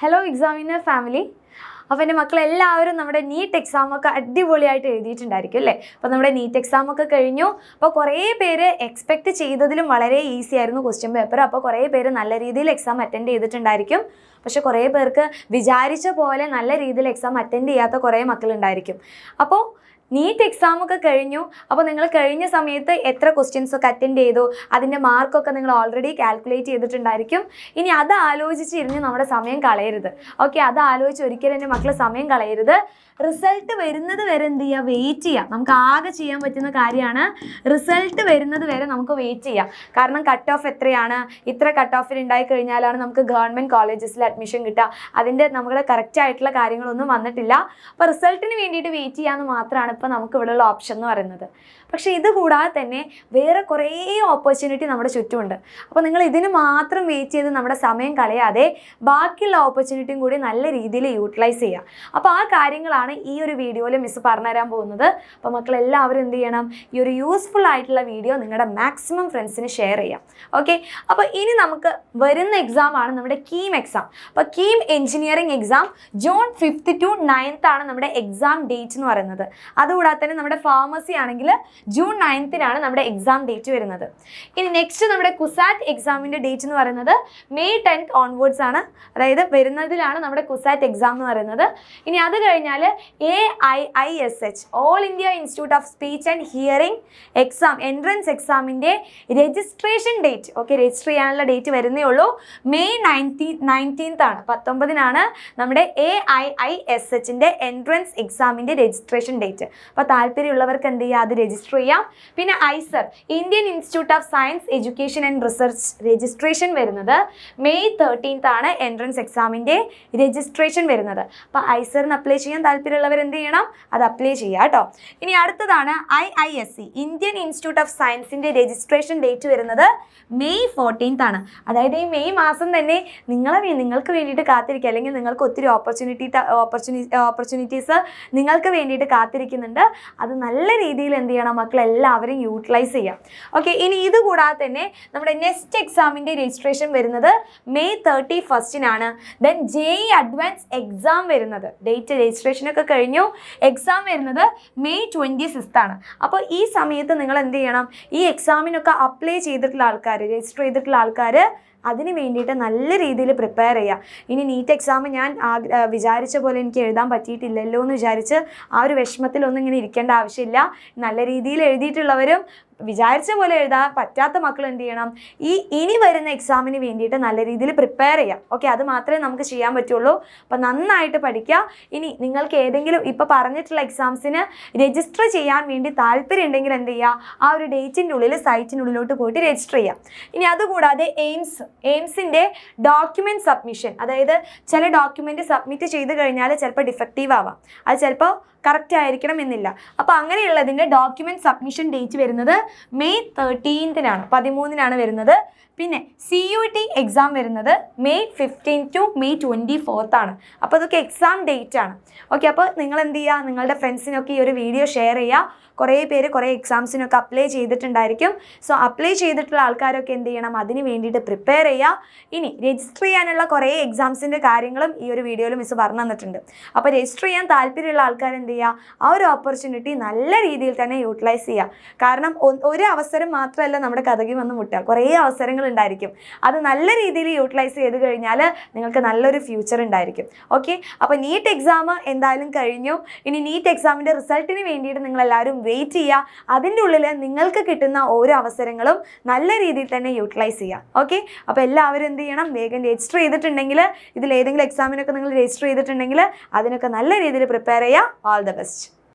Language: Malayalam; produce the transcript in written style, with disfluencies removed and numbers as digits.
Hello examiner family. അപ്പോൾ എൻ്റെ മക്കളെല്ലാവരും നമ്മുടെ നീറ്റ് എക്സാമൊക്കെ അടിപൊളിയായിട്ട് എഴുതിയിട്ടുണ്ടായിരിക്കും അല്ലേ? അപ്പോൾ നമ്മുടെ നീറ്റ് എക്സാമൊക്കെ കഴിഞ്ഞു. അപ്പോൾ കുറേ പേര് എക്സ്പെക്റ്റ് ചെയ്തതിലും വളരെ ഈസി ആയിരുന്നു ക്വസ്റ്റ്യൻ പേപ്പർ. അപ്പോൾ കുറേ പേര് നല്ല രീതിയിൽ എക്സാം അറ്റൻഡ് ചെയ്തിട്ടുണ്ടായിരിക്കും. പക്ഷെ കുറേ പേർക്ക് വിചാരിച്ച പോലെ നല്ല രീതിയിൽ എക്സാം അറ്റൻഡ് ചെയ്യാത്ത കുറേ മക്കളുണ്ടായിരിക്കും. അപ്പോൾ നീറ്റ് എക്സാമൊക്കെ കഴിഞ്ഞു. അപ്പോൾ നിങ്ങൾ കഴിഞ്ഞ സമയത്ത് എത്ര ക്വസ്റ്റ്യൻസൊക്കെ അറ്റൻഡ് ചെയ്തു, അതിൻ്റെ മാർക്കൊക്കെ നിങ്ങൾ ഓൾറെഡി കാൽക്കുലേറ്റ് ചെയ്തിട്ടുണ്ടായിരിക്കും. ഇനി അത് ആലോചിച്ചിരുന്ന് നമ്മുടെ സമയം കളയരുത്. ഓക്കെ, അത് ആലോചിച്ച് ഒരിക്കലും എൻ്റെ മക്കൾ സമയം കളയരുത്. റിസൾട്ട് വരുന്നത് വരെ എന്ത് ചെയ്യുക, വെയിറ്റ് ചെയ്യുക. നമുക്ക് ആകെ ചെയ്യാൻ പറ്റുന്ന കാര്യമാണ് റിസൾട്ട് വരുന്നത് വരെ നമുക്ക് വെയിറ്റ് ചെയ്യാം. കാരണം കട്ട് ഓഫ് എത്രയാണ്, ഇത്ര കട്ട് ഓഫിൽ ഉണ്ടായി കഴിഞ്ഞാലാണ് നമുക്ക് ഗവൺമെൻറ് കോളേജസിൽ അഡ്മിഷൻ കിട്ടുക. അതിൻ്റെ നമ്മുടെ കറക്റ്റ് ആയിട്ടുള്ള കാര്യങ്ങളൊന്നും വന്നിട്ടില്ല. അപ്പോൾ റിസൾട്ടിന് വേണ്ടിയിട്ട് വെയിറ്റ് ചെയ്യാമെന്ന് മാത്രമാണ് ഇപ്പോൾ നമുക്ക് ഇവിടെയുള്ള ഓപ്ഷൻ എന്ന് പറയുന്നത്. പക്ഷേ ഇത് കൂടാതെ തന്നെ വേറെ കുറേ ഓപ്പർച്യൂണിറ്റി നമ്മുടെ ചുറ്റുമുണ്ട്. അപ്പോൾ നിങ്ങൾ ഇതിന് മാത്രം വെയിറ്റ് ചെയ്ത് നമ്മുടെ സമയം കളയാതെ ബാക്കിയുള്ള ഓപ്പർച്യൂണിറ്റിയും കൂടി നല്ല രീതിയിൽ യൂട്ടിലൈസ് ചെയ്യുക. അപ്പോൾ ആ കാര്യങ്ങളാണ് ഈ ഒരു വീഡിയോയിൽ മിസ് പറഞ്ഞുതരാൻ പോകുന്നത്. അപ്പോൾ മക്കളെല്ലാവരും എന്ത് ചെയ്യണം, ഈ ഒരു യൂസ്ഫുൾ ആയിട്ടുള്ള വീഡിയോ നിങ്ങളുടെ മാക്സിമം ഫ്രണ്ട്സിന് ഷെയർ ചെയ്യാം. ഓക്കെ, അപ്പോൾ ഇനി നമുക്ക് വരുന്ന എക്സാമാണ് നമ്മുടെ കീം എക്സാം. അപ്പോൾ KEAM engineering exam June 5th to 9th ആണ് നമ്മുടെ എക്സാം ഡേറ്റ് എന്ന് പറയുന്നത്. അതുകൂടാതെ തന്നെ നമ്മുടെ ഫാർമസി ആണെങ്കിൽ ജൂൺ 9th നമ്മുടെ എക്സാം ഡേറ്റ് വരുന്നത്. ഇനി നെക്സ്റ്റ് നമ്മുടെ കുസാറ്റ് എക്സാമിൻ്റെ ഡേറ്റ് എന്ന് പറയുന്നത് മെയ് 10th ഓൺവേർഡ്സ് ആണ്. അതായത് വരുന്നതിലാണ് നമ്മുടെ കുസാറ്റ് എക്സാം എന്ന് പറയുന്നത്. ഇനി അത് കഴിഞ്ഞാൽ AIISH all India Institute of Speech and Hearing exam entrance എക്സാമിൻ്റെ രജിസ്ട്രേഷൻ ഡേറ്റ്, ഓക്കെ, രജിസ്റ്റർ ചെയ്യാനുള്ള ഡേറ്റ് വരുന്നേ ഉള്ളൂ. മെയ് 19th ആണ്, 19 നമ്മുടെ AIISHൻ്റെ എൻട്രൻസ് എക്സാമിൻ്റെ രജിസ്ട്രേഷൻ ഡേറ്റ്. അപ്പോൾ താല്പര്യമുള്ളവർക്ക് എന്ത് ചെയ്യുക, അത് രജിസ്റ്റർ ചെയ്യാം. പിന്നെ IISER Indian institute of Science Education and Research registration വരുന്നത് മെയ് 13th ആണ് എൻട്രൻസ് എക്സാമിൻ്റെ രജിസ്ട്രേഷൻ വരുന്നത്. അപ്പോൾ ഐസറിന് അപ്ലൈ ചെയ്യാൻ താല്പര്യമുള്ളവർ എന്ത് ചെയ്യണം, അത് അപ്ലൈ ചെയ്യുക കേട്ടോ. ഇനി അടുത്തതാണ് IISc ഇന്ത്യൻ ഇൻസ്റ്റിറ്റ്യൂട്ട് ഓഫ് സയൻസിൻ്റെ രജിസ്ട്രേഷൻ ഡേറ്റ് വരുന്നത് മെയ് 14th ആണ്. അതായത് ഈ മെയ് മാസം തന്നെ നിങ്ങൾക്ക് വേണ്ടിയിട്ട് കാത്തിരിക്കുക, അല്ലെങ്കിൽ നിങ്ങൾക്ക് ഒത്തിരി ഓപ്പർച്യൂണിറ്റീസ് നിങ്ങൾക്ക് വേണ്ടിയിട്ട് കാത്തിരിക്കുന്നുണ്ട്. അത് നല്ല രീതിയിൽ എന്ത് ചെയ്യണം, മക്കളെല്ലാവരും യൂട്ടിലൈസ് ചെയ്യാം. ഓക്കെ, ഇനി ഇത് കൂടാതെ തന്നെ നമ്മുടെ നെക്സ്റ്റ് എക്സാമിൻ്റെ രജിസ്ട്രേഷൻ വരുന്നത് May 31st. Then JEE advance exam വരുന്നത് ഡേറ്റ് രജിസ്ട്രേഷനൊക്കെ കഴിഞ്ഞു, എക്സാം വരുന്നത് മെയ് 26th ആണ്. അപ്പോൾ ഈ സമയത്ത് നിങ്ങൾ എന്ത് ചെയ്യണം, ഈ എക്സാമിനൊക്കെ അപ്ലൈ ചെയ്തിട്ടുള്ള ആൾക്കാർ, രജിസ്റ്റർ ചെയ്തിട്ടുള്ള ആൾക്കാർ അതിന് വേണ്ടിയിട്ട് നല്ല രീതിയിൽ പ്രിപ്പയർ ചെയ്യുക. ഇനി നീറ്റ് എക്സാം ഞാൻ വിചാരിച്ച പോലെ എനിക്ക് എഴുതാൻ പറ്റിയിട്ടില്ലല്ലോ എന്ന് വിചാരിച്ച് ആ ഒരു വിഷമത്തിലൊന്നും ഇങ്ങനെ ഇരിക്കേണ്ട ആവശ്യമില്ല. നല്ല രീതിയിൽ എഴുതിയിട്ടുള്ളവരും വിചാരിച്ച പോലെ എഴുതാൻ പറ്റാത്ത മക്കൾ എന്ത് ചെയ്യണം, ഇനി വരുന്ന എക്സാമിന് വേണ്ടിയിട്ട് നല്ല രീതിയിൽ പ്രിപ്പയർ ചെയ്യാം. ഓക്കെ, അത് മാത്രമേ നമുക്ക് ചെയ്യാൻ പറ്റുള്ളൂ. അപ്പോൾ നന്നായിട്ട് പഠിക്കുക. ഇനി നിങ്ങൾക്ക് ഏതെങ്കിലും ഇപ്പോൾ പറഞ്ഞിട്ടുള്ള എക്സാംസിന് രജിസ്റ്റർ ചെയ്യാൻ വേണ്ടി താല്പര്യം ഉണ്ടെങ്കിൽ എന്ത് ചെയ്യുക, ആ ഒരു ഡേറ്റിൻ്റെ ഉള്ളിൽ സൈറ്റിനുള്ളിലോട്ട് പോയിട്ട് രജിസ്റ്റർ ചെയ്യാം. ഇനി അതുകൂടാതെ എയിംസിൻ്റെ ഡോക്യുമെൻറ്റ് സബ്മിഷൻ, അതായത് ചില ഡോക്യുമെൻറ്റ് സബ്മിറ്റ് ചെയ്ത് കഴിഞ്ഞാൽ ചിലപ്പോൾ ഡിഫക്റ്റീവ് ആവാം, അത് ചിലപ്പോൾ കറക്റ്റ് ആയിരിക്കണം എന്നില്ല. അപ്പോൾ അങ്ങനെയുള്ളതിൻ്റെ ഡോക്യുമെൻറ്റ് സബ്മിഷൻ ഡേറ്റ് വരുന്നത് മെയ് 13th 13 വരുന്നത്. പിന്നെ CUT എക്സാം വരുന്നത് May 15th to May 24th ആണ്. അപ്പോൾ അതൊക്കെ എക്സാം ഡേറ്റ് ആണ്. ഓക്കെ, അപ്പോൾ നിങ്ങൾ എന്ത് ചെയ്യുക, നിങ്ങളുടെ ഫ്രണ്ട്സിനൊക്കെ ഈ ഒരു വീഡിയോ ഷെയർ ചെയ്യുക. കുറേ പേര് കുറേ എക്സാംസിനൊക്കെ അപ്ലൈ ചെയ്തിട്ടുണ്ടായിരിക്കും. സോ അപ്ലൈ ചെയ്തിട്ടുള്ള ആൾക്കാരൊക്കെ എന്ത് ചെയ്യണം, അതിന് വേണ്ടിയിട്ട് പ്രിപ്പയർ ചെയ്യുക. ഇനി രജിസ്റ്റർ ചെയ്യാനുള്ള കുറേ എക്സാംസിൻ്റെ കാര്യങ്ങളും ഈ ഒരു വീഡിയോയിൽ മിസ് പറഞ്ഞു തന്നിട്ടുണ്ട്. അപ്പോൾ രജിസ്റ്റർ ചെയ്യാൻ താല്പര്യമുള്ള ആൾക്കാർ എന്ത് ചെയ്യുക, ആ ഒരു ഓപ്പർച്യൂണിറ്റി നല്ല രീതിയിൽ തന്നെ യൂട്ടിലൈസ് ചെയ്യുക. കാരണം ഒരു അവസരം മാത്രമല്ല നമ്മുടെ കഥകി വന്ന് മുട്ടുക, കുറേ അവസരങ്ങൾ ഉണ്ടായിരിക്കും. അത് നല്ല രീതിയിൽ യൂട്ടിലൈസ് ചെയ്ത് കഴിഞ്ഞാൽ നിങ്ങൾക്ക് നല്ലൊരു ഫ്യൂച്ചർ ഉണ്ടായിരിക്കും. ഓക്കെ, അപ്പോൾ നീറ്റ് എക്സാം എന്തായാലും കഴിഞ്ഞു. ഇനി നീറ്റ് എക്സാമിൻ്റെ റിസൾട്ടിന് വേണ്ടിയിട്ട് നിങ്ങളെല്ലാവരും വെയിറ്റ് ചെയ്യുക. അതിൻ്റെ ഉള്ളിൽ നിങ്ങൾക്ക് കിട്ടുന്ന ഓരോ അവസരങ്ങളും നല്ല രീതിയിൽ തന്നെ യൂട്ടിലൈസ് ചെയ്യുക. ഓക്കെ, അപ്പോൾ എല്ലാവരും എന്ത് ചെയ്യണം, വേഗം രജിസ്റ്റർ ചെയ്തിട്ടുണ്ടെങ്കിൽ, ഇതിൽ ഏതെങ്കിലും എക്സാമിനൊക്കെ നിങ്ങൾ രജിസ്റ്റർ ചെയ്തിട്ടുണ്ടെങ്കിൽ അതിനൊക്കെ നല്ല രീതിയിൽ പ്രിപ്പയർ ചെയ്യുക. All the best.